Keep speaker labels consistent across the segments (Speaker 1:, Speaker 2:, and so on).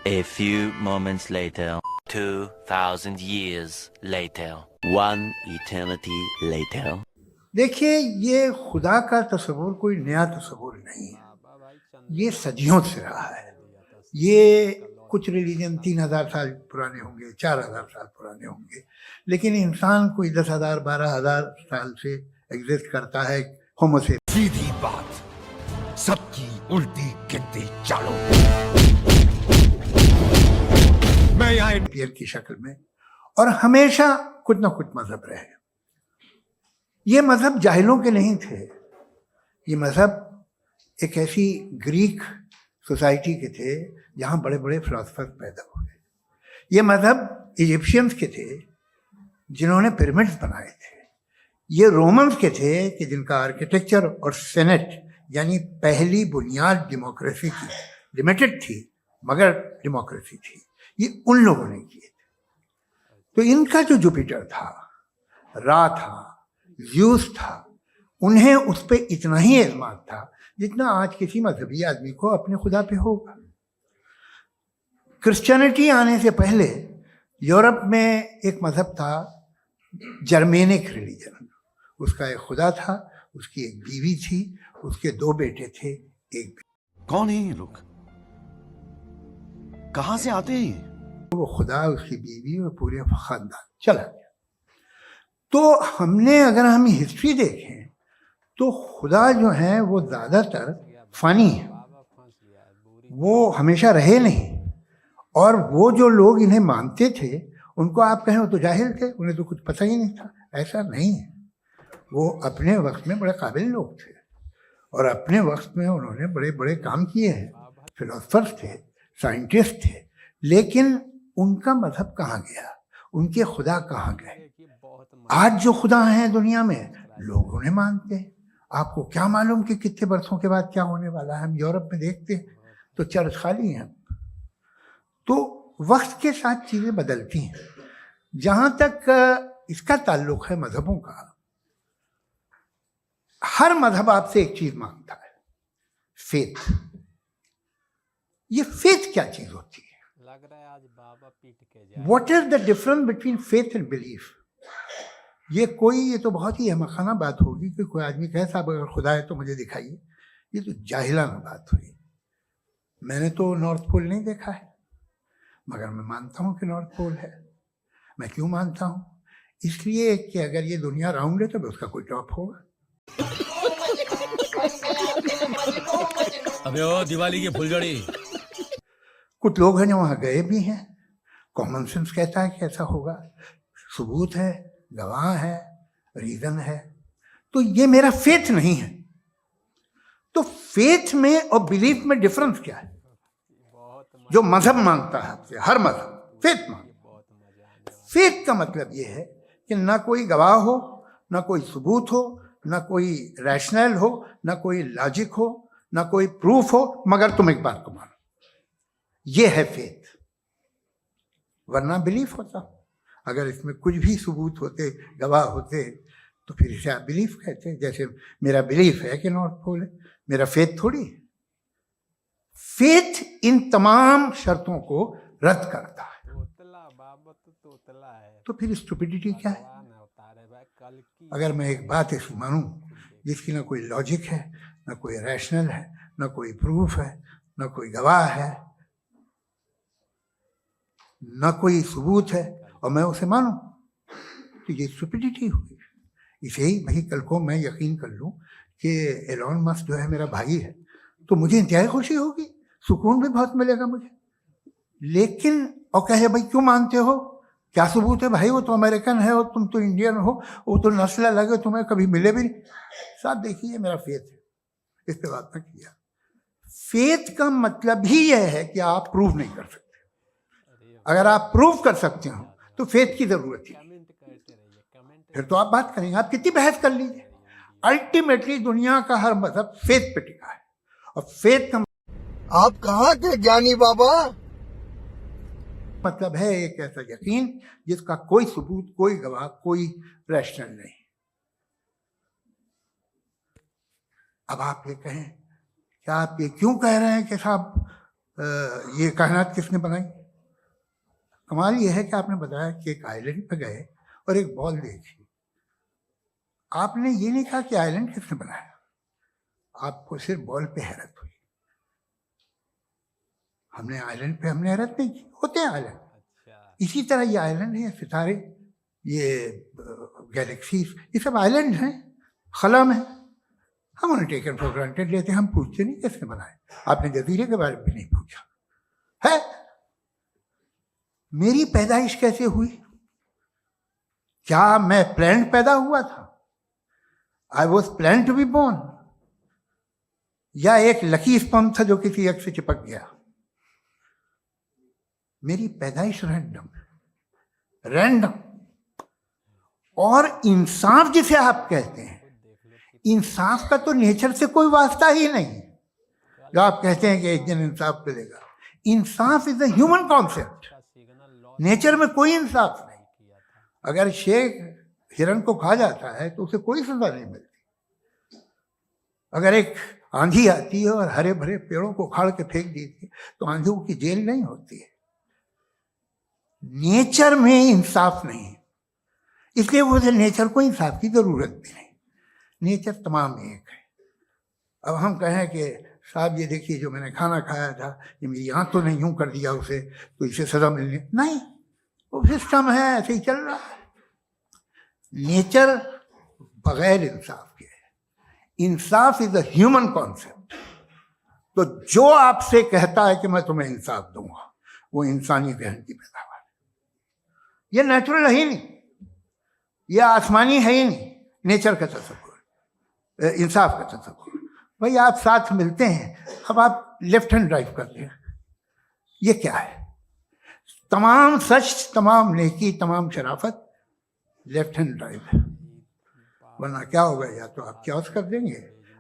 Speaker 1: A few moments later, 2,000 years later, one eternity later.
Speaker 2: देखिए, ये खुदा का तस्वुर कोई नया तस्वुर नहीं है, ये सदियों से रहा है। ये कुछ रिलीजन 3000 साल पुराने होंगे, 4000 साल पुराने होंगे, लेकिन इंसान कोई 10,000 12,000 साल से एग्जिस्ट करता है। होमो सेपियंस।
Speaker 3: सीधी बात, सबकी उल्टी गिनती चालू। मैं यहाँ
Speaker 2: की शक्ल में, और हमेशा कुछ ना कुछ मजहब रहे। ये मजहब जाहिलों के नहीं थे, ये मजहब एक ऐसी ग्रीक सोसाइटी के थे जहाँ बड़े बड़े फिलोसफर पैदा हुए। ये मजहब इजिप्शियंस के थे जिन्होंने पिरामिड्स बनाए थे। ये रोमन्स के थे कि जिनका आर्किटेक्चर और सेनेट यानी पहली बुनियाद डेमोक्रेसी की, लिमिटेड थी मगर डेमोक्रेसी थी, ये उन लोगों ने किए थे। तो इनका जो जुपिटर था, रा था, ज़्यूस था, उन्हें उस पर इतना ही एतमाद था जितना आज किसी मजहबी आदमी को अपने खुदा पे होगा। क्रिश्चियनिटी आने से पहले यूरोप में एक मजहब था, जर्मेनिक रिलीजन। उसका एक खुदा था, उसकी एक बीवी थी, उसके 2 बेटे थे, एक बेटी।
Speaker 3: कौन है ये लोग? कहां से आते हैं?
Speaker 2: वो खुदा, उसकी बीवी और पूरे खानदान चला गया। तो हमने, अगर हम हिस्ट्री देखें तो खुदा जो है वो ज़्यादातर फ़नी है, वो हमेशा रहे नहीं। और वो जो लोग इन्हें मानते थे, उनको आप कहें वो तो जाहिल थे, उन्हें तो कुछ पता ही नहीं था। ऐसा नहीं है, वो अपने वक्त में बड़े काबिल लोग थे और अपने वक्त में उन्होंने बड़े बड़े काम किए हैं। फिलोसफर्स थे, साइंटिस्ट थे, लेकिन उनका मजहब कहाँ गया, उनके खुदा कहाँ गए? आज जो खुदा हैं दुनिया में, लोग उन्हें मानते हैं। आपको क्या मालूम कि कितने बरसों के बाद क्या होने वाला है? हम यूरोप में देखते हैं तो चर्च खाली हैं। तो वक्त के साथ चीज़ें बदलती हैं। जहाँ तक इसका ताल्लुक है मजहबों का, हर मजहब आपसे एक चीज़ मांगता है, फेथ। ये फेथ क्या चीज़ होती है? What is the difference between faith and belief? ये तो बहुत ही अहमकाना बात होगी कि कोई आदमी कहे साहब अगर खुदा है तो मुझे दिखाइए। ये तो जाहिलाना बात हुई। मैंने तो नॉर्थ पोल नहीं देखा है, मगर मैं मानता हूँ कि नॉर्थ पोल है। मैं क्यों मानता हूँ? इसलिए कि अगर ये दुनिया राउंड है तो उसका कोई टॉप होगा।
Speaker 3: अबे ओ दिवाली की फुलझड़ी।
Speaker 2: कुछ लोग हैं जो वहाँ गए भी हैं, कॉमन सेंस कहता है कि ऐसा होगा, सबूत है, गवाह है, रीजन है। तो ये मेरा फेथ नहीं है। तो फेथ में और बिलीफ में डिफरेंस क्या है? जो मजहब मांगता है आपसे, हर मजहब फेथ मांगता। फेथ का मतलब ये है कि ना कोई गवाह हो, ना कोई सबूत हो, ना कोई रैशनल हो, ना कोई लॉजिक हो, ना कोई प्रूफ हो, मगर तुम एक बात को मानो। ये है फेथ। वरना बिलीफ होता। अगर इसमें कुछ भी सबूत होते, गवाह होते, तो फिर इसे आप बिलीफ कहते। जैसे मेरा बिलीफ है कि नॉर्थ पोल है, मेरा फेथ थोड़ी है। फेथ इन तमाम शर्तों को रद्द करता है। तो फिर स्टुपिडिटी क्या है? अगर मैं एक बात ऐसी मानूं जिसकी ना कोई लॉजिक है, ना कोई रैशनल है, ना कोई प्रूफ है, ना कोई गवाह है, ना कोई सबूत है, और मैं उसे मानूं, तो ये स्टुपिडिटी हुई। इसे ही भाई कल को मैं यकीन कर लूं कि एलॉन मस्क जो है मेरा भाई है, तो मुझे इंतहाई खुशी होगी, सुकून भी बहुत मिलेगा मुझे। लेकिन और कहे भाई क्यों मानते हो, क्या सबूत है? भाई वो तो अमेरिकन है और तुम तो इंडियन हो, वो तो नस्ल अलग है, तुम्हें कभी मिले भी नहीं। साहब देखिए, मेरा फेथ है, इस पे बात मैं किया। फेथ का मतलब ही यह है कि आप प्रूव नहीं कर सकते। अगर आप प्रूव कर सकते हो तो फेथ की जरूरत है, फिर तो आप बात करेंगे, आप कितनी बहस कर लीजिए। अल्टीमेटली दुनिया का हर मजहब फेथ पे टिका है, और फेथ का
Speaker 4: आप कहाँ के ज्ञानी बाबा?
Speaker 2: मतलब है एक ऐसा यकीन जिसका कोई सबूत, कोई गवाह, कोई रैशनल नहीं। अब आप ये कहें, क्या आप ये क्यों कह रहे हैं कि साहब ये कायनात किसने बनाई? कमाल ये है कि आपने बताया कि एक आइलैंड पे गए और एक बॉल देखी। आपने ये नहीं कहा कि आइलैंड किसने बनाया, आपको सिर्फ बॉल पे हैरत हुई। हमने आइलैंड पे हमने हैरत नहीं की, होते हैं आइलैंड। इसी तरह ये आइलैंड है, सितारे, ये गैलेक्सीज, ये सब आइलैंड हैं, खला में। हम उन्हें टेकन फॉर ग्रांटेड लेते हैं, हम पूछते नहीं किसने बनाए। आपने जजीरे के बारे में भी नहीं पूछा है। मेरी पैदाइश कैसे हुई? क्या मैं प्लान्ड पैदा हुआ था? I was plan to be born, या एक लकी स्पर्म था जो किसी एक से चिपक गया? मेरी पैदाइश रैंडम। और इंसाफ जिसे आप कहते हैं, इंसाफ का तो नेचर से कोई वास्ता ही नहीं। जो आप कहते हैं कि एक दिन इंसाफ मिलेगा, इंसाफ is a human concept, nature में कोई इंसाफ नहीं। अगर शेर हिरन को खा जाता है तो उसे कोई सजा नहीं मिलती। अगर एक आंधी आती है और हरे भरे पेड़ों को उखाड़ के फेंक देती है तो आंधियों की जेल नहीं होती है। नेचर में इंसाफ नहीं, इसलिए मुझे नेचर को इंसाफ की जरूरत भी नहीं। नेचर तमाम एक है। अब हम कहें कि साहब ये देखिए जो मैंने खाना खाया था, ये मेरी आंख तो नहीं यूं कर दिया उसे, तो इसे सजा मिलनी नहीं, वो सिस्टम है, ऐसे ही चल रहा है। नेचर बगैर इंसाफ के है। इंसाफ इज अ ह्यूमन कॉन्सेप्ट। तो जो आपसे कहता है कि मैं तुम्हें इंसाफ दूंगा, वो इंसानी जहन की पैदावार है। ये नेचुरल है ही नहीं, ये आसमानी है ही नहीं। नेचर का तसव्वुर, इंसाफ का तसव्वुर। भाई आप साथ मिलते हैं, अब आप लेफ्ट हैंड ड्राइव करते हैं, ये क्या है? तमाम सच, तमाम नेकी, तमाम शराफत लेफ्ट हैंड ड्राइव है। वरना क्या होगा, या तो आप क्योस कर देंगे,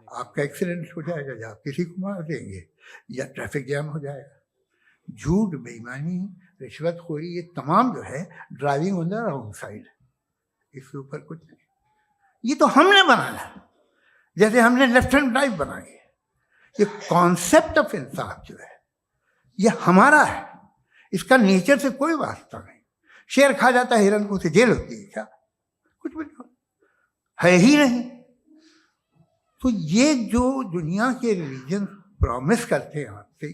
Speaker 2: आपका एक्सीडेंट हो जाएगा, या आप किसी को मार देंगे, या ट्रैफिक जैम हो जाएगा। झूठ, बेईमानी, रिश्वतखोरी, ये तमाम जो है driving on the wrong side, इसके ऊपर कुछ नहीं। ये तो हमने बनाया, जैसे हमने लेफ्ट हैंड ड्राइव बनाई है। ये कॉन्सेप्ट ऑफ इंसाफ जो है ये हमारा है, इसका नेचर से कोई वास्ता नहीं। शेर खा जाता है हिरन को, उसे जेल होती है क्या? कुछ भी नहीं, है ही नहीं। तो ये जो दुनिया के रिलीजन प्रॉमिस करते हैं आपसे,